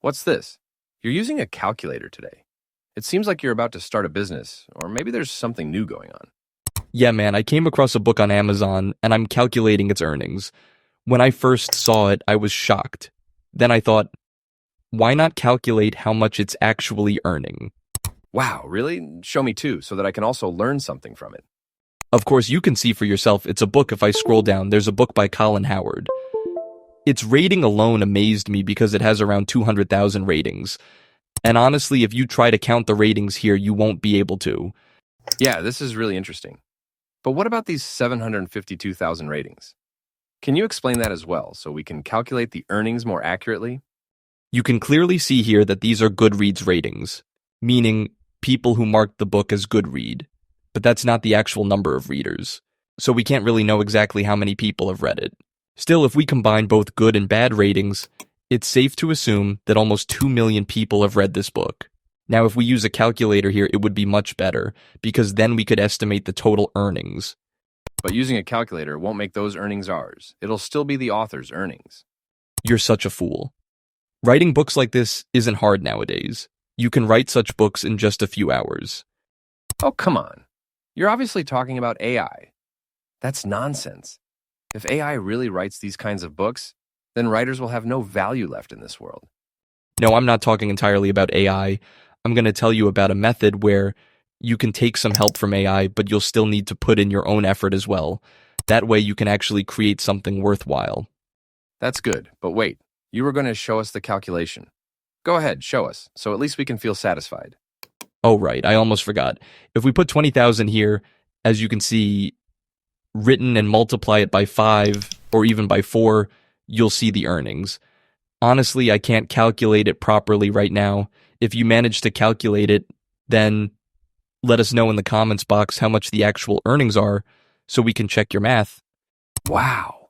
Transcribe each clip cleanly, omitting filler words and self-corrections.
What's this? You're using a calculator today. It seems like you're about to start a business, or maybe there's something new going on. Yeah, man, I came across a book on Amazon, and I'm calculating its earnings. When I first saw it, I was shocked. Then I thought, why not calculate how much it's actually earning? Wow, really? Show me too, so that I can also learn something from it. Of course, you can see for yourself, it's a book. If I scroll down, there's a book by Colin Howard. Its rating alone amazed me because it has around 200,000 ratings. And honestly, if you try to count the ratings here, you won't be able to. Yeah, this is really interesting. But what about these 752,000 ratings? Can you explain that as well, so we can calculate the earnings more accurately? You can clearly see here that these are Goodreads ratings, meaning people who marked the book as good read. But that's not the actual number of readers, so we can't really know exactly how many people have read it. Still, if we combine both good and bad ratings, it's safe to assume that almost 2 million people have read this book. Now, if we use a calculator here, it would be much better, because then we could estimate the total earnings. But using a calculator won't make those earnings ours. It'll still be the author's earnings. You're such a fool. Writing books like this isn't hard nowadays. You can write such books in just a few hours. Oh, come on. You're obviously talking about AI. That's nonsense. If AI really writes these kinds of books, then writers will have no value left in this world. No, I'm not talking entirely about AI. I'm going to tell you about a method where you can take some help from AI, but you'll still need to put in your own effort as well. That way you can actually create something worthwhile. That's good, but wait, you were going to show us the calculation. Go ahead, show us, so at least we can feel satisfied. Oh, right, I almost forgot. If we put 20,000 here, as you can see, written and multiply it by 5 or even by 4, you'll see the earnings. Honestly, I can't calculate it properly right now. If you manage to calculate it, then let us know in the comments box how much the actual earnings are so we can check your math. Wow.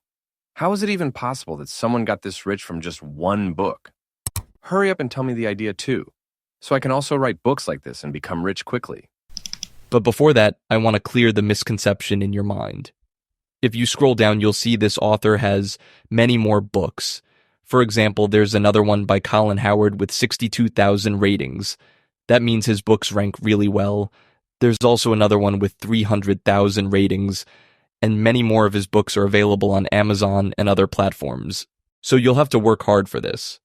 How is it even possible that someone got this rich from just one book? Hurry up and tell me the idea too, so I can also write books like this and become rich quickly. But before that, I want to clear the misconception in your mind. If you scroll down, you'll see this author has many more books. For example, there's another one by Colin Howard with 62,000 ratings. That means his books rank really well. There's also another one with 300,000 ratings, and many more of his books are available on Amazon and other platforms. So you'll have to work hard for this.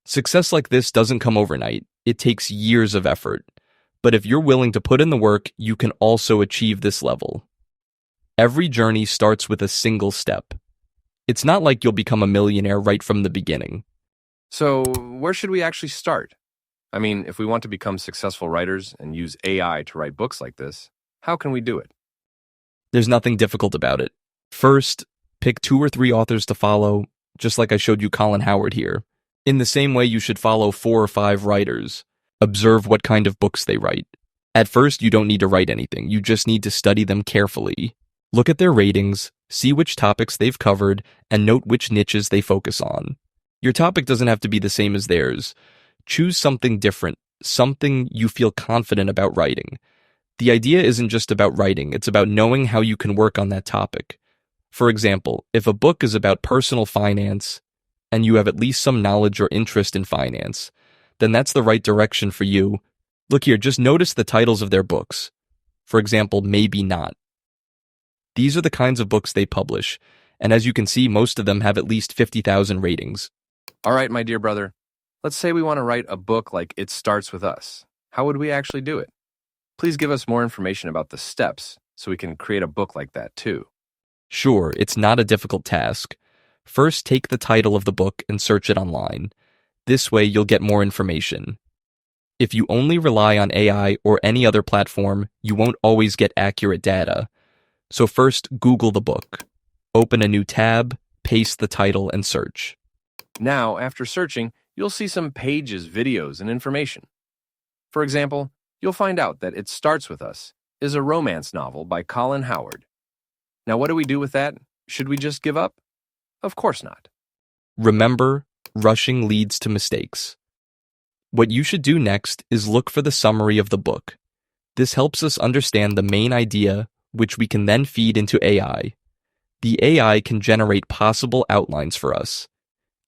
Success like this doesn't come overnight. It takes years of effort. But if you're willing to put in the work, you can also achieve this level. Every journey starts with a single step. It's not like you'll become a millionaire right from the beginning. So, where should we actually start? I mean, if we want to become successful writers and use AI to write books like this, how can we do it? There's nothing difficult about it. First, pick 2 or 3 authors to follow, just like I showed you Colin Howard here. In the same way, you should follow 4 or 5 writers. Observe what kind of books they write. At first, you don't need to write anything. You just need to study them carefully. Look at their ratings, see which topics they've covered, and note which niches they focus on. Your topic doesn't have to be the same as theirs. Choose something different, something you feel confident about writing. The idea isn't just about writing, it's about knowing how you can work on that topic. For example, if a book is about personal finance, and you have at least some knowledge or interest in finance, then that's the right direction for you. Look here, just notice the titles of their books. For example, Maybe Not. These are the kinds of books they publish, and as you can see, most of them have at least 50,000 ratings. All right, my dear brother. Let's say we want to write a book like It Starts With Us. How would we actually do it? Please give us more information about the steps so we can create a book like that too. Sure, it's not a difficult task. First, take the title of the book and search it online. This way, you'll get more information. If you only rely on AI or any other platform, you won't always get accurate data. So first, Google the book. Open a new tab, paste the title, and search. Now, after searching, you'll see some pages, videos, and information. For example, you'll find out that It Starts With Us is a romance novel by Colin Howard. Now, what do we do with that? Should we just give up? Of course not. Remember, rushing leads to mistakes. What you should do next is look for the summary of the book. This helps us understand the main idea, which we can then feed into AI. The AI can generate possible outlines for us.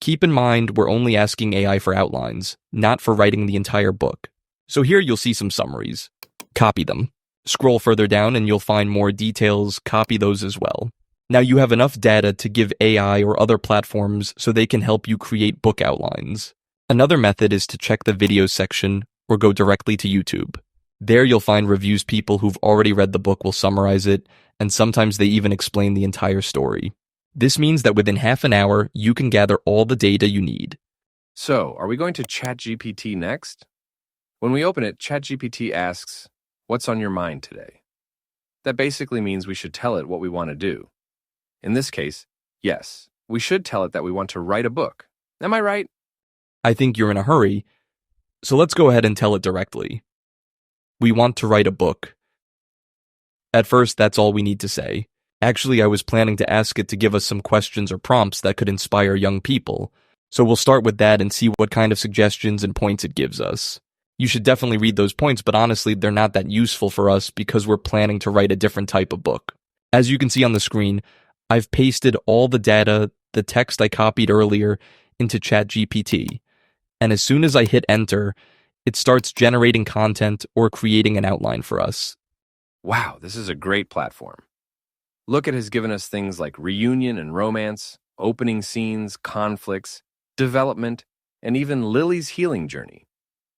Keep in mind, we're only asking AI for outlines, not for writing the entire book. So here you'll see some summaries. Copy them. Scroll further down and you'll find more details. Copy those as well. Now you have enough data to give AI or other platforms so they can help you create book outlines. Another method is to check the videos section or go directly to YouTube. There you'll find reviews. People who've already read the book will summarize it, and sometimes they even explain the entire story. This means that within half an hour, you can gather all the data you need. So, are we going to ChatGPT next? When we open it, ChatGPT asks, "What's on your mind today?" That basically means we should tell it what we want to do. In this case, yes, we should tell it that we want to write a book. Am I right? I think you're in a hurry, so let's go ahead and tell it directly. We want to write a book. At first, that's all we need to say. Actually, I was planning to ask it to give us some questions or prompts that could inspire young people. So we'll start with that and see what kind of suggestions and points it gives us. You should definitely read those points, but honestly, they're not that useful for us because we're planning to write a different type of book. As you can see on the screen, I've pasted all the data, the text I copied earlier, into ChatGPT. And as soon as I hit enter, it starts generating content or creating an outline for us. Wow, this is a great platform. Look, it has given us things like reunion and romance, opening scenes, conflicts, development, and even Lily's healing journey.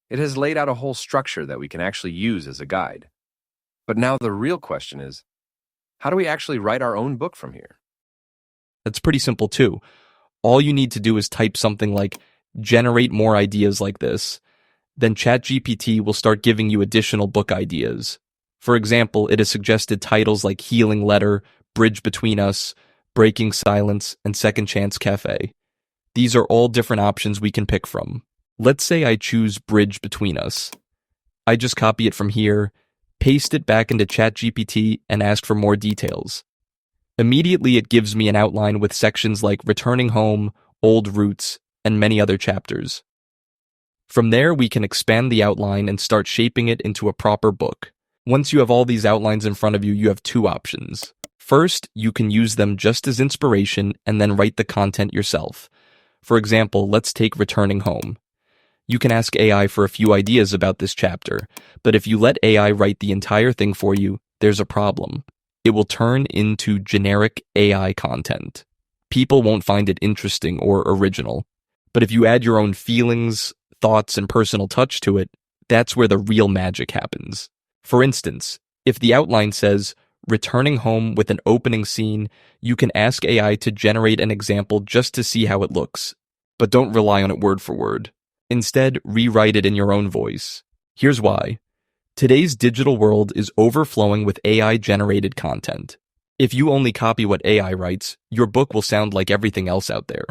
It has laid out a whole structure that we can actually use as a guide. But now the real question is, how do we actually write our own book from here? That's pretty simple too. All you need to do is type something like, generate more ideas like this. Then ChatGPT will start giving you additional book ideas. For example, it has suggested titles like Healing Letter, Bridge Between Us, Breaking Silence, and Second Chance Cafe. These are all different options we can pick from. Let's say I choose Bridge Between Us. I just copy it from here, paste it back into ChatGPT, and ask for more details. Immediately it gives me an outline with sections like Returning Home, Old Roots, and many other chapters. From there, we can expand the outline and start shaping it into a proper book. Once you have all these outlines in front of you, you have two options. First, you can use them just as inspiration and then write the content yourself. For example, let's take Returning Home. You can ask AI for a few ideas about this chapter, but if you let AI write the entire thing for you, there's a problem. It will turn into generic AI content. People won't find it interesting or original. But if you add your own feelings, thoughts, and personal touch to it, that's where the real magic happens. For instance, if the outline says, returning home with an opening scene, you can ask AI to generate an example just to see how it looks. But don't rely on it word for word. Instead, rewrite it in your own voice. Here's why. Today's digital world is overflowing with AI-generated content. If you only copy what AI writes, your book will sound like everything else out there.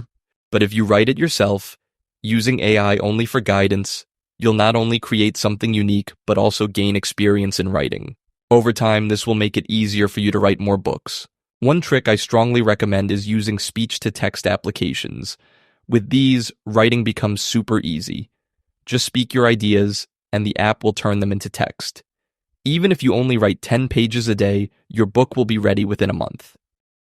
But if you write it yourself, using AI only for guidance, you'll not only create something unique, but also gain experience in writing. Over time, this will make it easier for you to write more books. One trick I strongly recommend is using speech-to-text applications. With these, writing becomes super easy. Just speak your ideas, and the app will turn them into text. Even if you only write 10 pages a day, your book will be ready within a month.